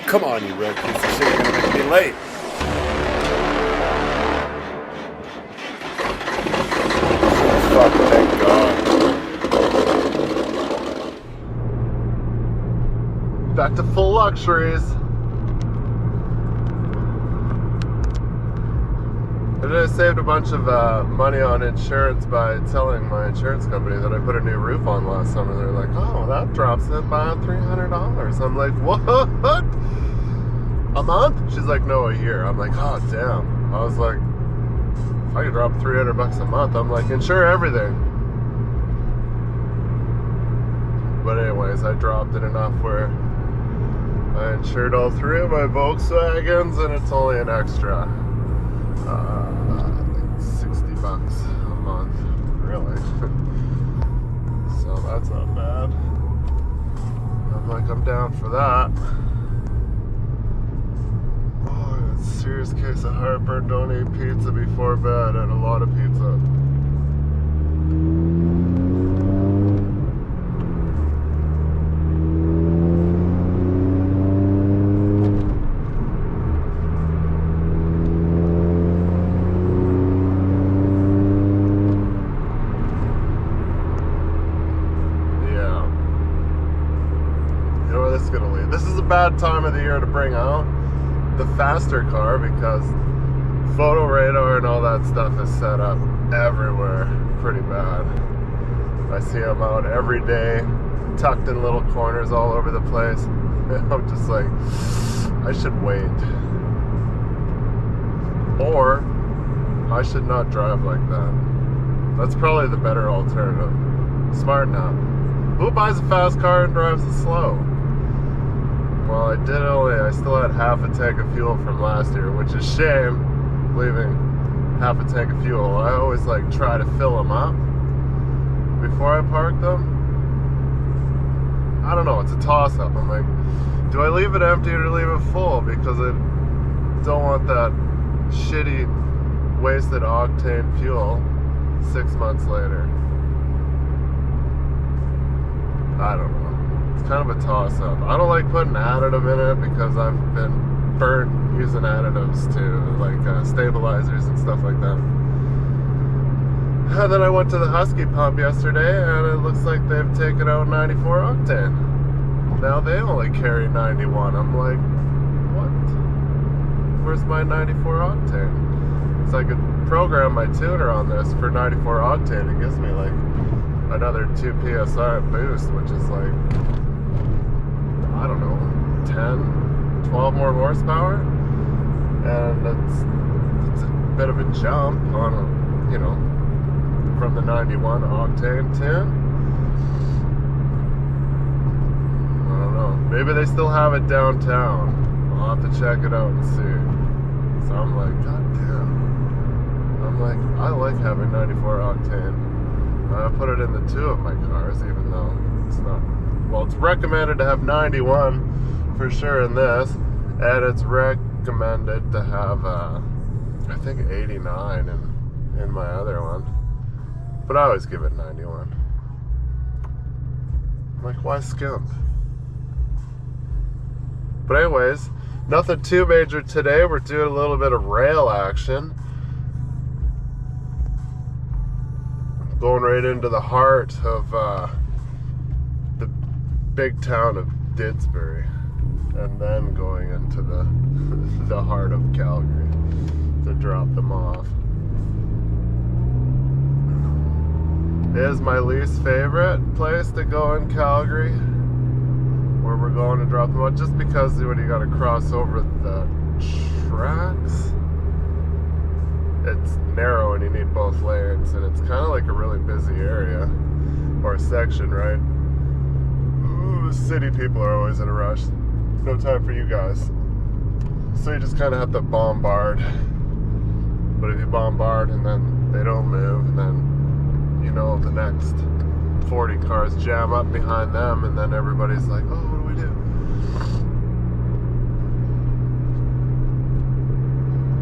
Come on, you red piece of shit, you're gonna make me late. Fuck, thank God. Back to full luxuries. I just saved a bunch of money on insurance by telling my insurance company that I put a new roof on last summer. They're like, oh, that drops it by $300. I'm like, what? A month? She's like, no, a year. I'm like, oh, damn. I was like, if I could drop $300 a month, I'm like, insure everything. But anyways, I dropped it enough where I insured all three of my Volkswagens, and it's only an extra $60 a month, really. So that's not bad. I'm like, I'm down for that. Oh, I got a serious case of heartburn. Don't eat pizza before bed, and a lot of pizza. This is a bad time of the year to bring out the faster car because photo radar and all that stuff is set up everywhere pretty bad. I see them out every day, tucked in little corners all over the place. I'm just like, I should wait. Or I should not drive like that. That's probably the better alternative. Smart now. Who buys a fast car and drives it slow? Well, I still had half a tank of fuel from last year, which is a shame, leaving half a tank of fuel. I always like try to fill them up before I park them. I don't know, it's a toss-up. I'm like, do I leave it empty or leave it full? Because I don't want that shitty, wasted octane fuel 6 months later. I don't know. It's kind of a toss-up. I don't like putting additive in it because I've been burnt using additives too, like stabilizers and stuff like that. And then I went to the Husky pump yesterday, and it looks like they've taken out 94 octane. Now they only carry 91. I'm like, what? Where's my 94 octane? So I could program my tuner on this for 94 octane. It gives me like another 2 PSI boost, which is like, I don't know, 10, 12 more horsepower, and it's a bit of a jump on a, you know, from the 91 octane to, I don't know, maybe they still have it downtown. I'll have to check it out and see. So I'm like, god damn. I'm like, I like having 94 octane. I put it in the two of my cars, even though it's not. Well, it's recommended to have 91 for sure in this, and it's recommended to have, I think 89 in my other one. But I always give it 91. Like, why skimp? But anyways, nothing too major today. We're doing a little bit of rail action. Going right into the heart of the big town of Didsbury, and then going into the heart of Calgary to drop them off. It is my least favorite place to go in Calgary, where we're going to drop them off, just because when you got to cross over the tracks, it's narrow and you need both lanes, and it's kind of like a really busy area or section, right? Ooh, city people are always in a rush. No time for you guys. So you just kind of have to bombard. But if you bombard and then they don't move, and then, you know, the next 40 cars jam up behind them, and then everybody's like, oh, what do we do?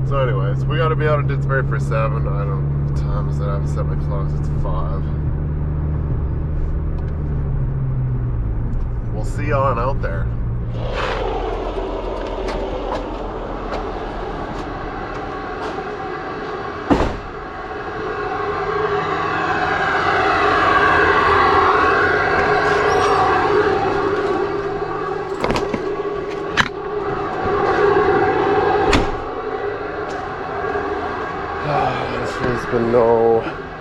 So anyways, we got to be out of Didsbury for 7. I don't know what time is it. I haven't set my clocks. It's 5. We'll see you on out there.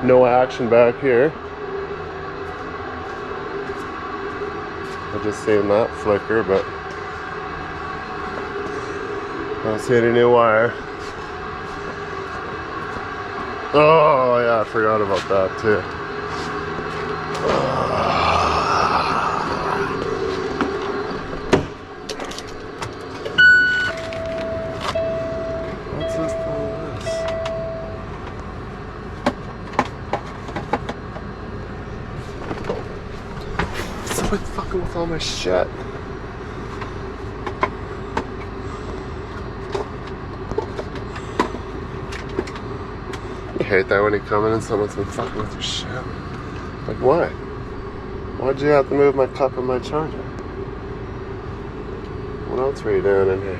no action back here. I just seen that flicker, but I don't see any new wire. Oh yeah, I forgot about that too. What's this thing? Somebody fucking with all my shit. I hate that when you come in and someone's been fucking with your shit. Like, why? Why'd you have to move my cup and my charger? What else were you doing in here?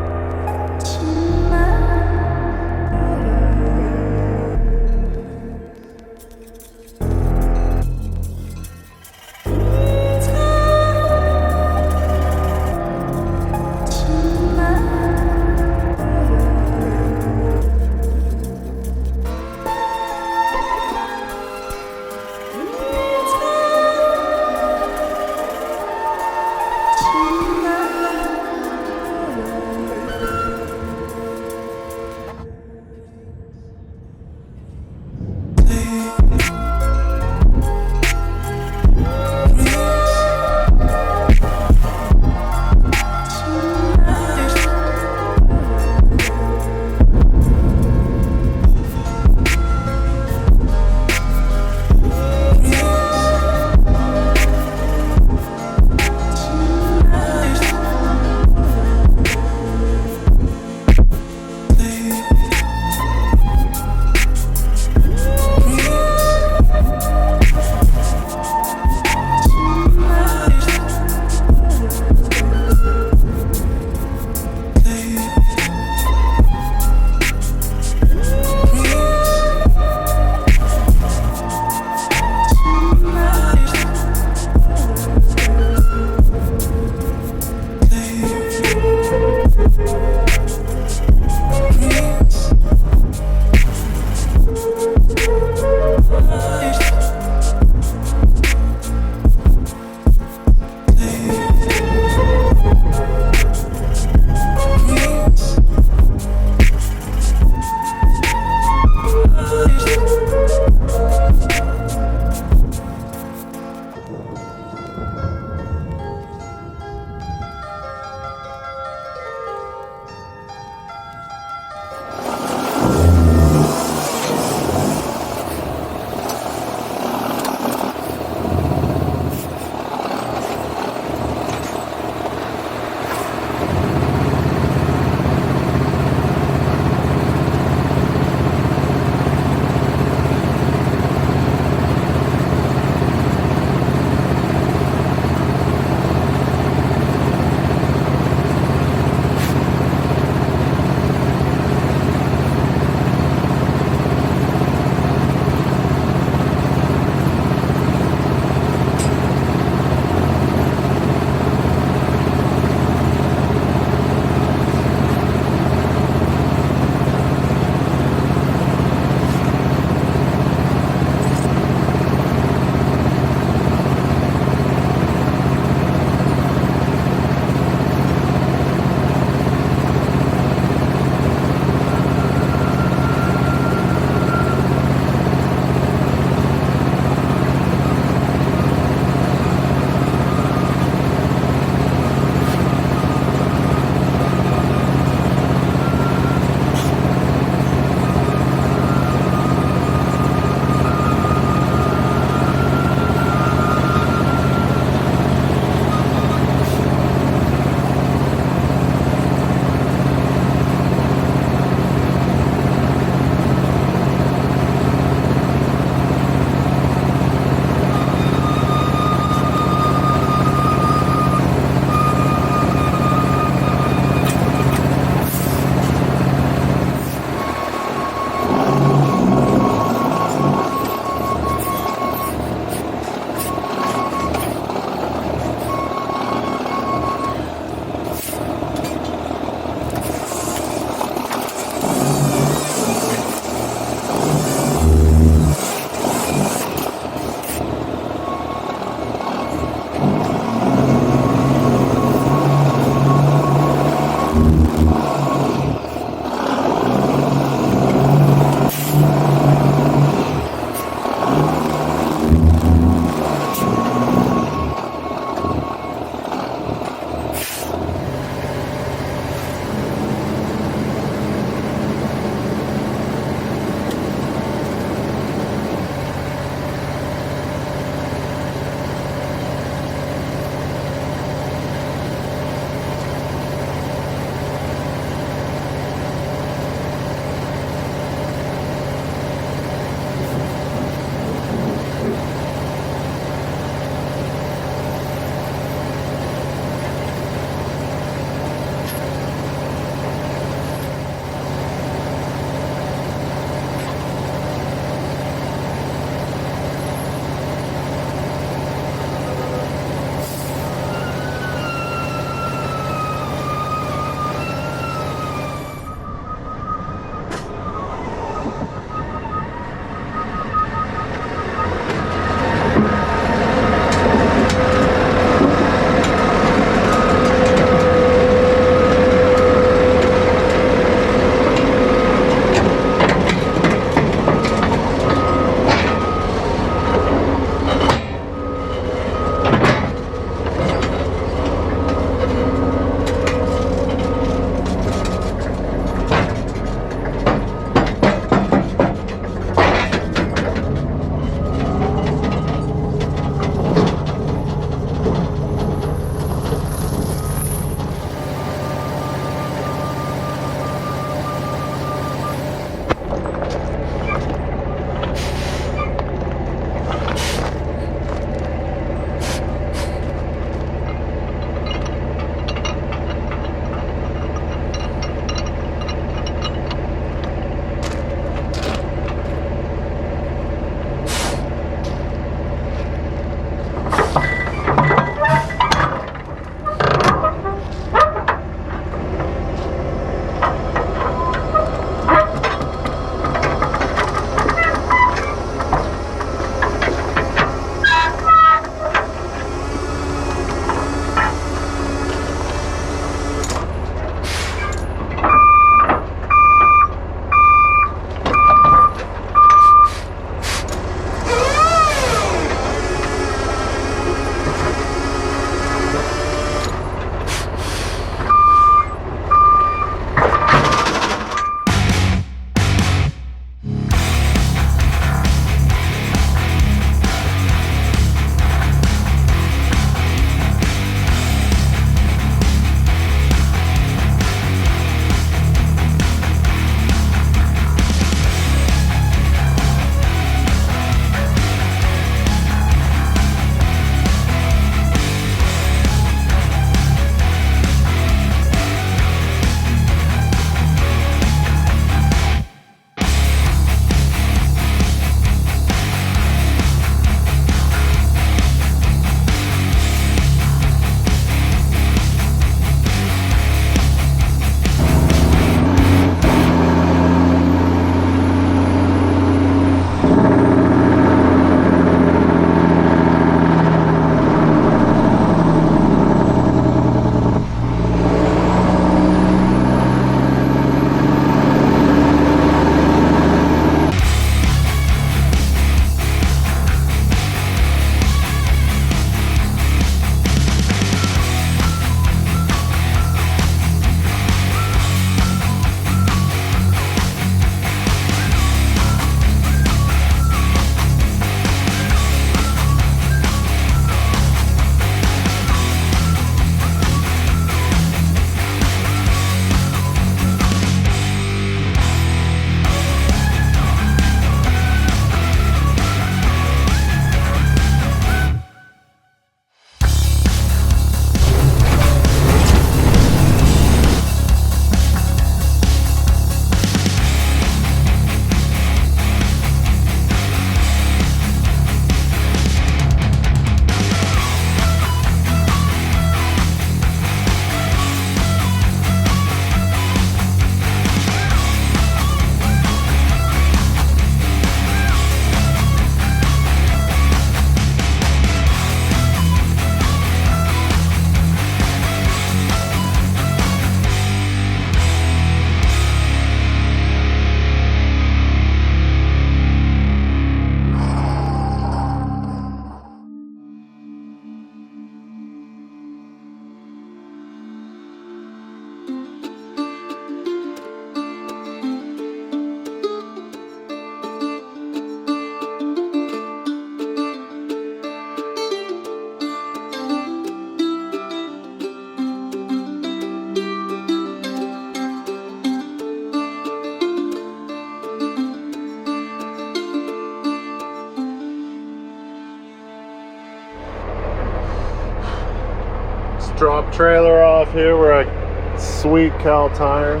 Just drop trailer off here. We're at Sweet Cal Tire.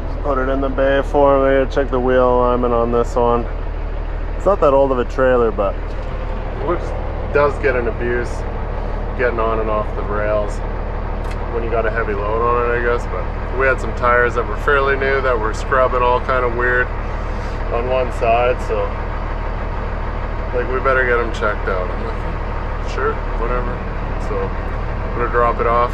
Just put it in the bay for me. Check the wheel alignment on this one. It's not that old of a trailer, but it does get an abuse getting on and off the rails when you got a heavy load on it, I guess. But we had some tires that were fairly new that were scrubbing all kind of weird on one side, so like we better get them checked out. I'm like, sure, whatever. So I'm gonna drop it off.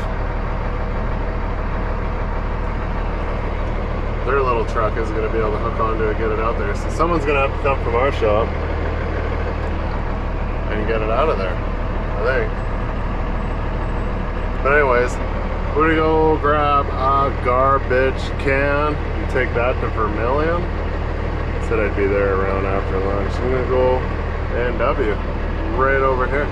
Their little truck isn't gonna be able to hook onto it, get it out there, so someone's gonna have to come from our shop and get it out of there, I think. But anyways, we're gonna go grab a garbage can and take that to Vermillion. Said I'd be there around after lunch. I'm gonna go A&W right over here.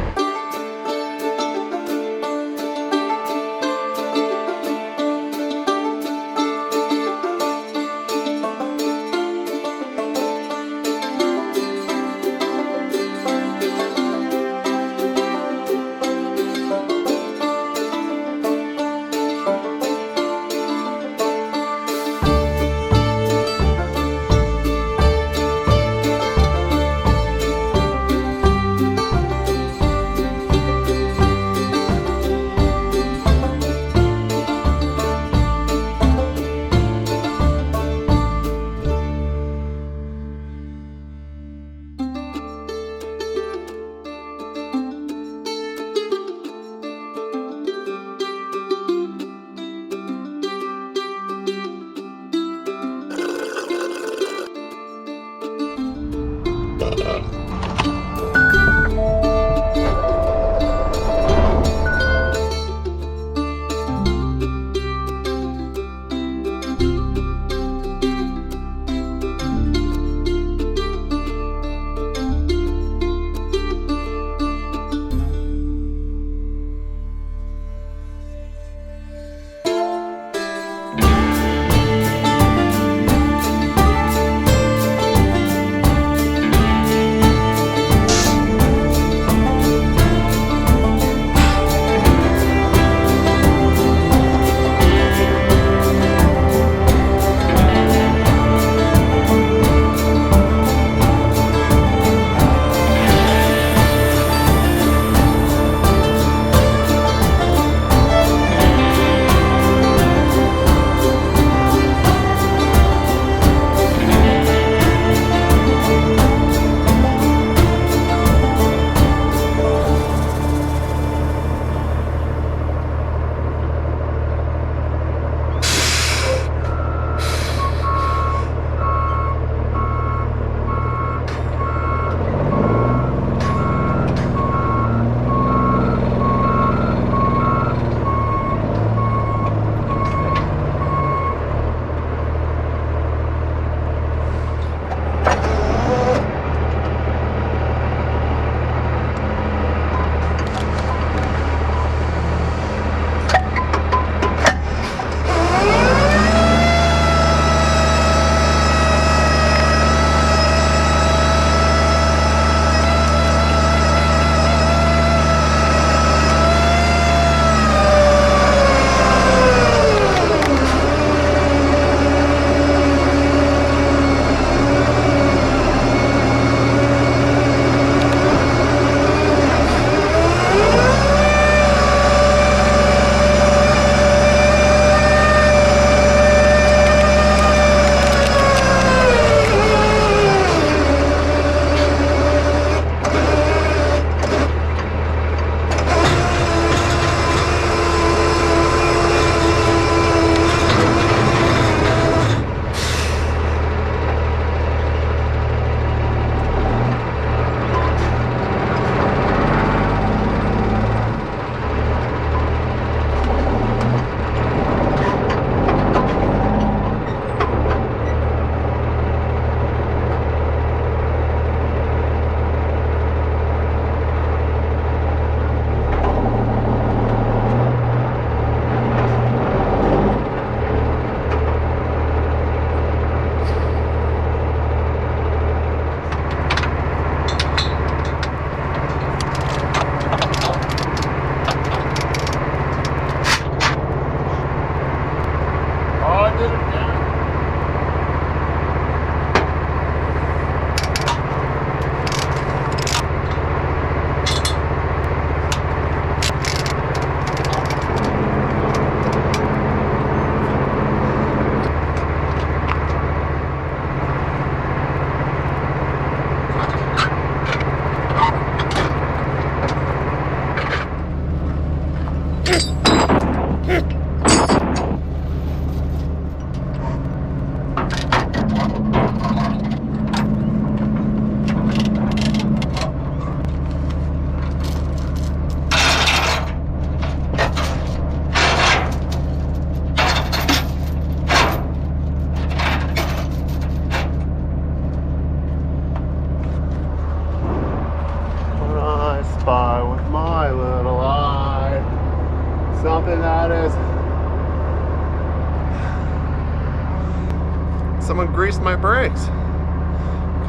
Someone greased my brakes.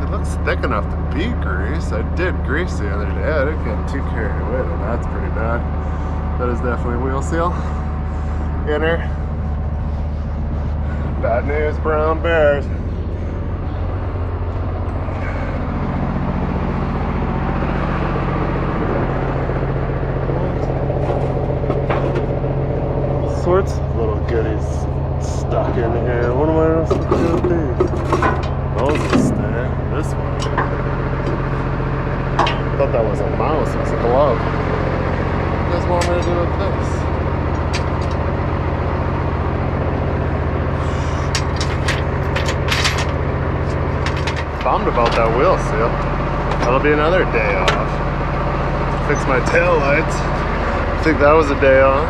It looks thick enough to be grease. I did grease the other day. I didn't get too carried away though. That's pretty bad. That is definitely wheel seal. Inner. Bad news, brown bears. Sorts of little goodies stuck in here. What am I supposed to do with these? Those will stay. This one. Thought that was a mouse. It's a glove. What do you guys want me to do with this? Bummed about that wheel seal. That'll be another day off. Fix my tail lights. I think that was a day off.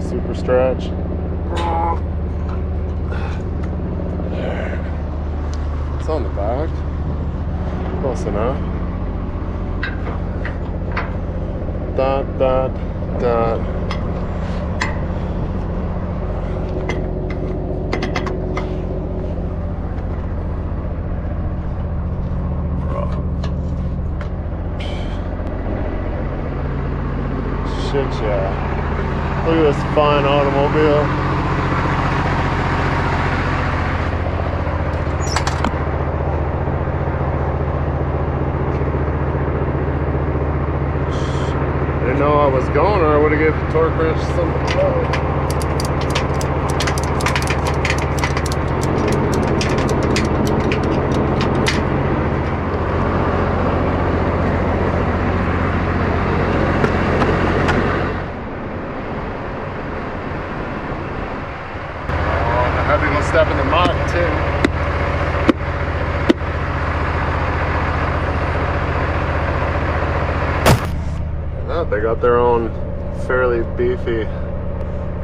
Super stretch. It's on the back. Close enough. Dot, dot, dot. Shit, yeah. Look at this fine automobile. Didn't know I was going, or I would have given the torque wrench something to blow. Having to step in the mud too. Yeah, they got their own fairly beefy,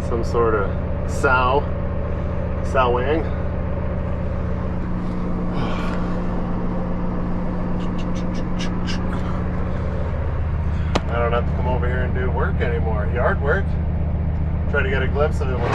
some sort of sowing. I don't have to come over here and do work anymore. Yard work. Try to get a glimpse of it when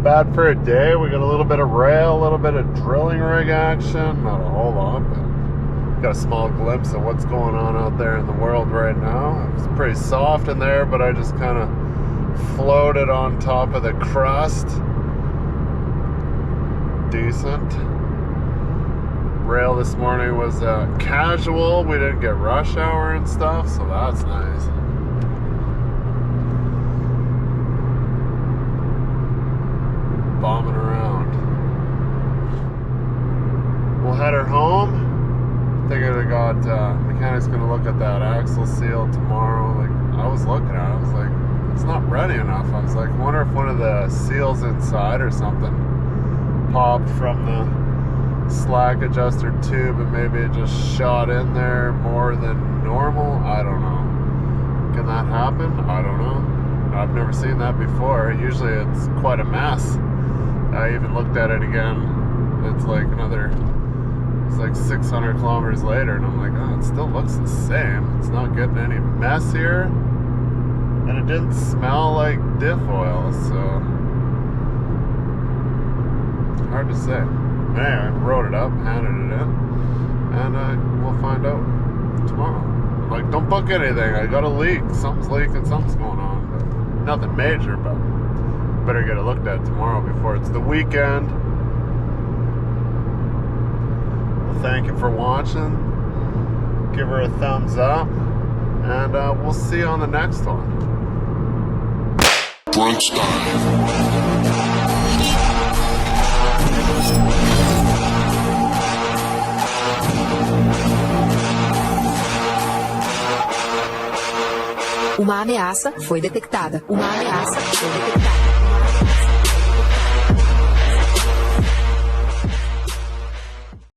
bad for a day. We got a little bit of rail, a little bit of drilling rig action. Not a whole lot, but got a small glimpse of what's going on out there in the world right now. It's pretty soft in there, but I just kind of floated on top of the crust. Decent. Rail this morning was casual. We didn't get rush hour and stuff, so that's nice. Bombing around. We'll head her home. I think I got mechanic's gonna look at that axle seal tomorrow. Like, I was looking at it, I was like, it's not ready enough. I was like, I wonder if one of the seals inside or something popped from the slack adjuster tube and maybe it just shot in there more than normal. I don't know. Can that happen? I don't know. I've never seen that before. Usually it's quite a mess. I even looked at it again. It's like 600 kilometers later and I'm like, oh, it still looks the same. It's not getting any messier. And it didn't smell like diff oil, so hard to say. Anyway, wrote it up, handed it in, and we'll find out tomorrow. I'm like, don't book anything. I got a leak. Something's leaking. Something's going on. But nothing major, but better get it looked at tomorrow before it's the weekend. Well, thank you for watching. Give her a thumbs up, and we'll see you on the next one. Brunch time. Uma ameaça foi detectada. Uma ameaça foi detectada.